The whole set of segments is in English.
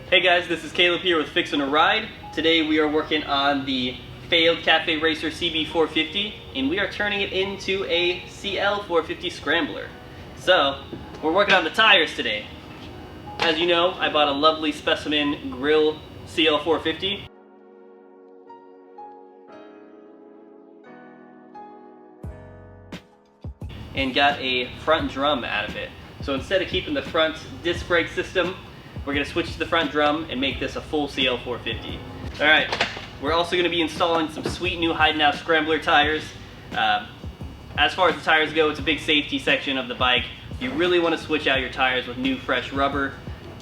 Hey guys, this is Caleb here with Fixin' a Ride. Today we are working on the failed Cafe Racer CB450 and we are turning it into a CL450 Scrambler. So, we're working on the tires today. As you know, I bought a lovely specimen grill CL450. And got a front drum out of it. So instead of keeping the front disc brake system, we're going to switch to the front drum and make this a full CL450. Alright, we're also going to be installing some sweet new Heidenau Scrambler tires. As far as the tires go, it's a big safety section of the bike. You really want to switch out your tires with new fresh rubber.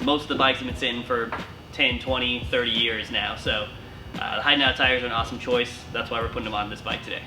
Most of the bikes have been sitting for 10, 20, 30 years now, so the Heidenau tires are an awesome choice. That's why we're putting them on this bike today.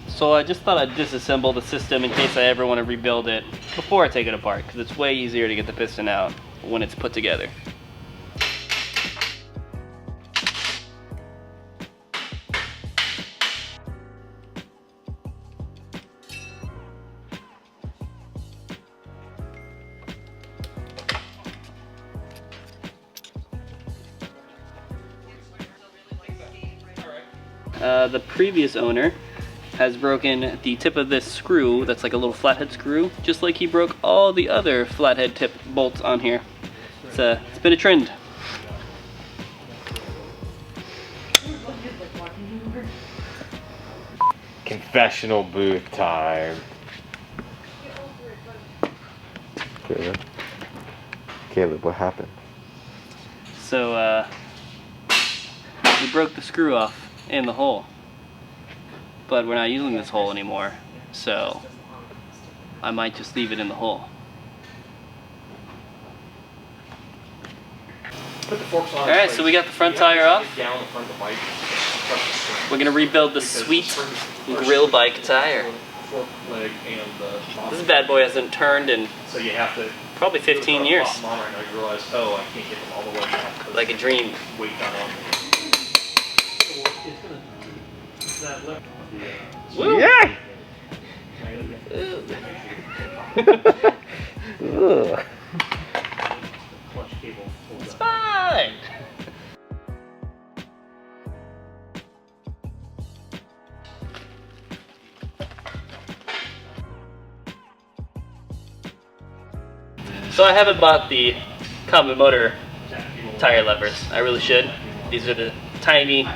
So I just thought I'd disassemble the system in case I ever want to rebuild it before I take it apart, because it's way easier to get the piston out when it's put together. The previous owner has broken the tip of this screw that's like a little flathead screw, just like he broke all the other flathead tip bolts on here. It's been a trend. Confessional booth time. Caleb, what happened? So we broke the screw off in the hole. But we're not using this hole anymore, so I might just leave it in the hole. Alright, so we got the front tire off. We're going to rebuild the sweet grill bike tire. This bad boy hasn't turned in probably 15 years. Like a dream. Woo. Yeah! It's fine! So I haven't bought the common motor tire levers. I really should. These are the tiny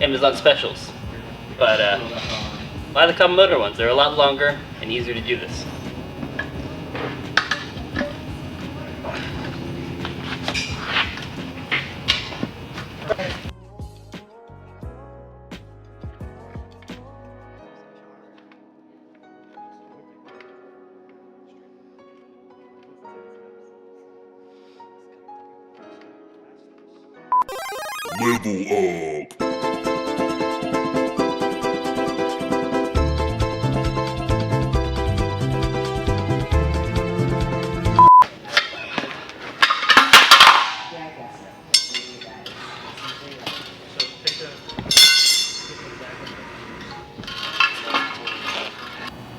Amazon specials. But buy the common motor ones. They're a lot longer and easier to do this. Level up.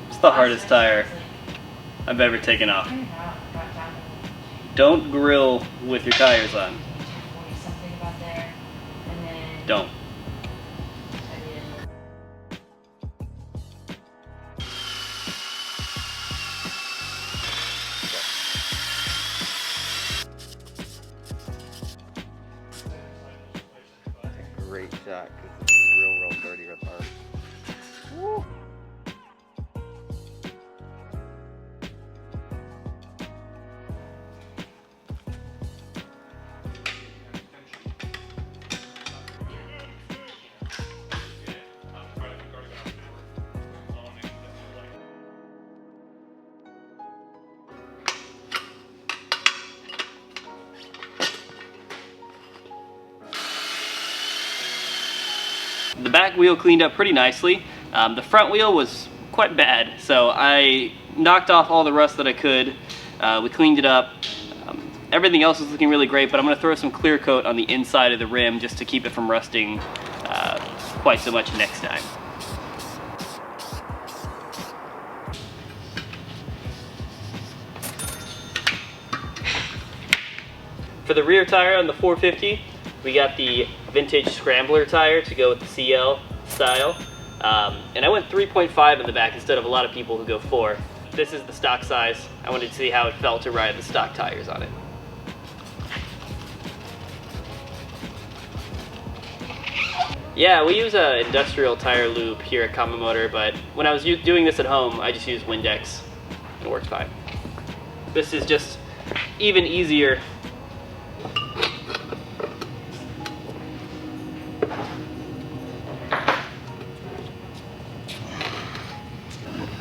It's the hardest tire I've ever taken off. Don't grill with your tires on. Don't. Great shot, because it's real dirty with ours. Woo! back wheel cleaned up pretty nicely. The front wheel was quite bad, so I knocked off all the rust that I could. We cleaned it up. Everything else is looking really great, but I'm going to throw some clear coat on the inside of the rim just to keep it from rusting quite so much next time. For the rear tire on the 450, we got the Vintage Scrambler tire to go with the CL style. And I went 3.5 in the back instead of a lot of people who go 4. This is the stock size. I wanted to see how it felt to ride the stock tires on it. Yeah, we use an industrial tire lube here at Common Motor, but when I was doing this at home, I just used Windex. It works fine. This is just even easier.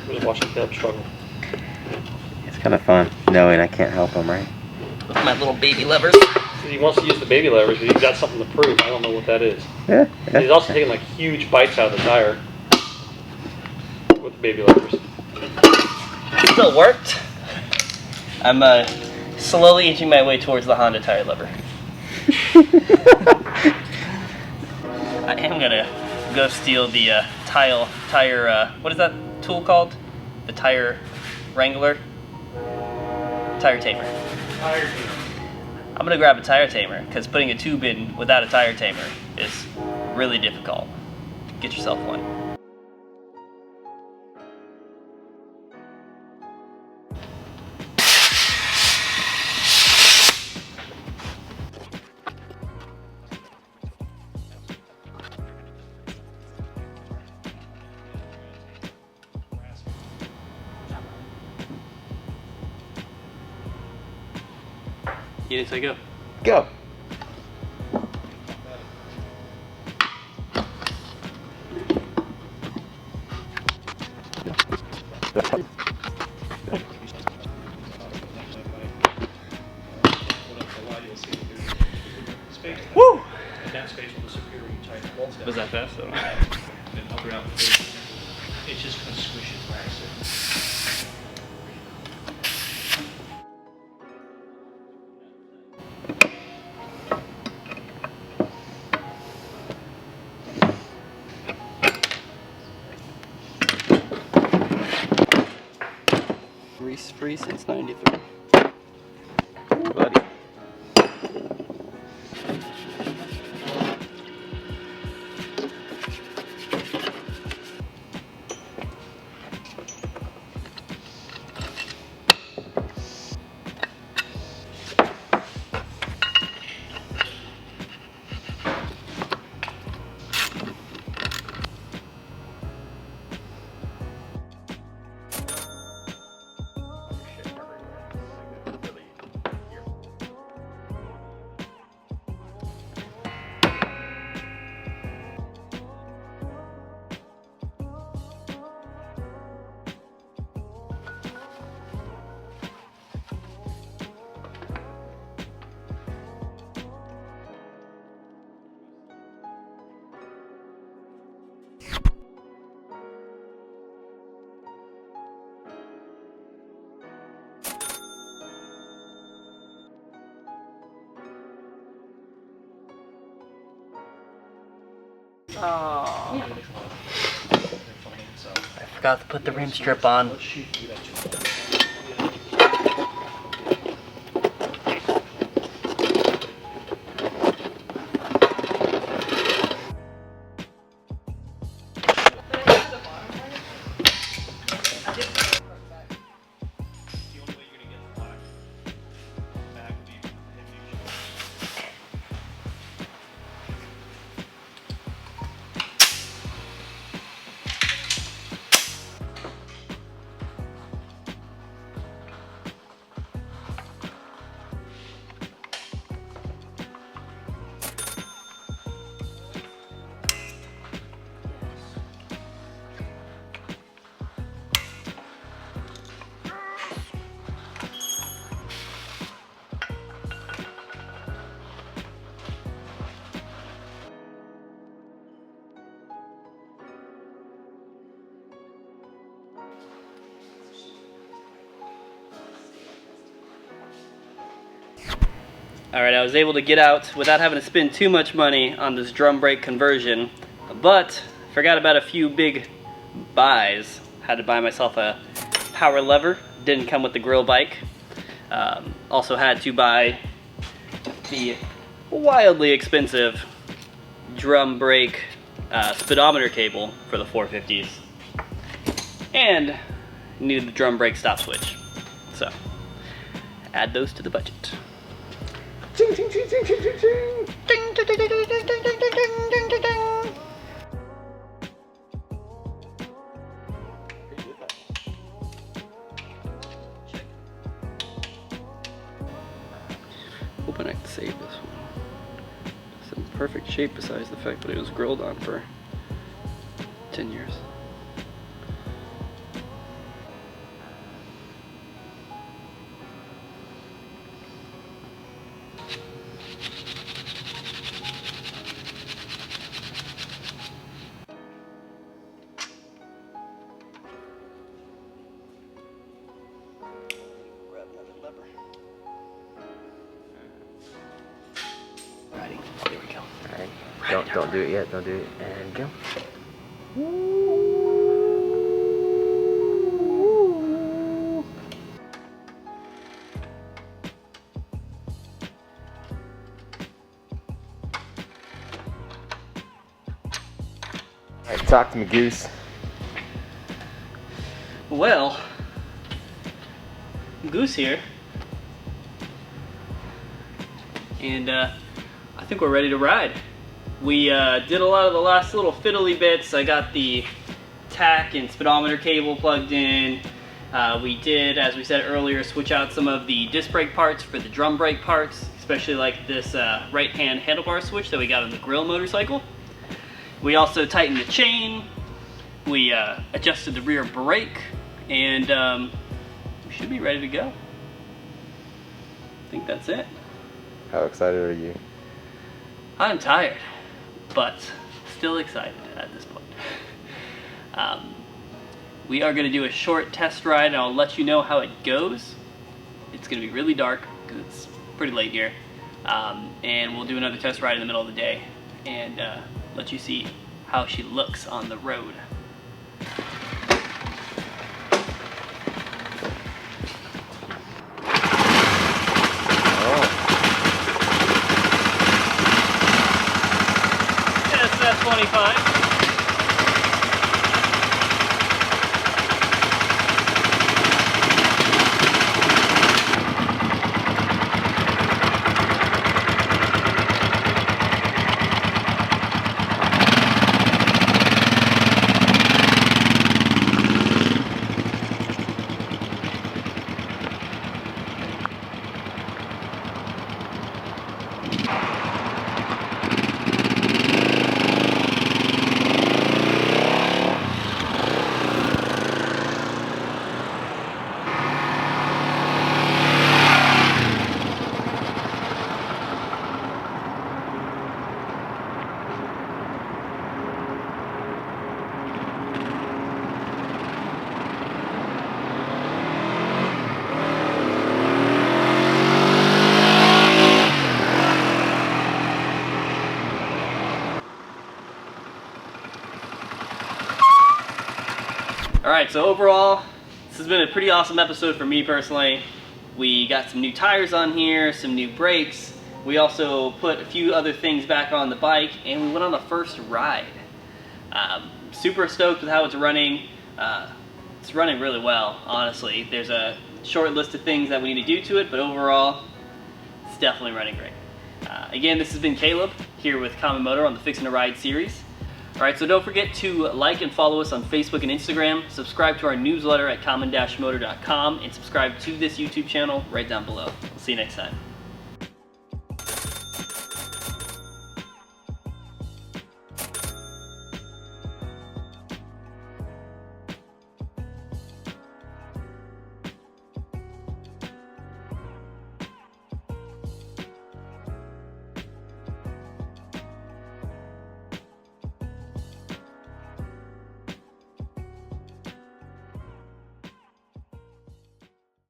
Really watching Deb struggle. It's kind of fun knowing I can't help him, right? With my little baby levers. He wants to use the baby levers, but he's got something to prove. I don't know what that is. Yeah. He's also taking like huge bites out of the tire with the baby levers. Still worked. I'm slowly inching my way towards the Honda tire lever. I am gonna go steal the tire, what is that tool called? The tire wrangler? Tire tamer. Tire tamer. I'm gonna grab a tire tamer, because putting a tube in without a tire tamer is really difficult. Get yourself one. You didn't say go. Go. Woo! And that space will disappear when you tighten the bolts down. Was that fast though? Then up around the face. It's just going to squish it back. Free since '93. Buddy. Oh. I forgot to put the rim strip on. Alright, I was able to get out without having to spend too much money on this drum brake conversion, but forgot about a few big buys. Had to buy myself a power lever, didn't come with the grill bike. Also had to buy the wildly expensive drum brake speedometer cable for the 450s, and needed the drum brake stop switch. So, add those to the budget. Ching, ching, ching, ching, ching, ching, ching. Ding, ding, ding, ding, ding, ding, ding, ding, ding, ding, ding. Hoping I can save this one. It's in perfect shape besides the fact that it was grilled on for 10 years. Grab another lever. Alrighty, there we go. Alright. Don't do it yet, don't do it. And go. Alright, talk to me, Goose. Well, Goose here, and I think we're ready to ride. We did a lot of the last little fiddly bits. I got the tack and speedometer cable plugged in. We did, as we said earlier, switch out some of the disc brake parts for the drum brake parts, especially like this right-hand handlebar switch that we got on the grill motorcycle. We also tightened the chain. We adjusted the rear brake, and we should be ready to go. I think that's it. How excited are you? I'm tired, but still excited at this point. We are going to do a short test ride, and I'll let you know how it goes. It's going to be really dark because it's pretty late here, and we'll do another test ride in the middle of the day and let you see how she looks on the road. That's 25. Alright, so overall, this has been a pretty awesome episode for me personally. We got some new tires on here, some new brakes. We also put a few other things back on the bike, and we went on the first ride. Super stoked with how it's running. It's running really well, honestly. There's a short list of things that we need to do to it, but overall, it's definitely running great. Again, this has been Caleb, here with Common Motor on the Fixin' a Ride series. Alright, so don't forget to like and follow us on Facebook and Instagram, subscribe to our newsletter at common-motor.com, and subscribe to this YouTube channel right down below. We'll see you next time.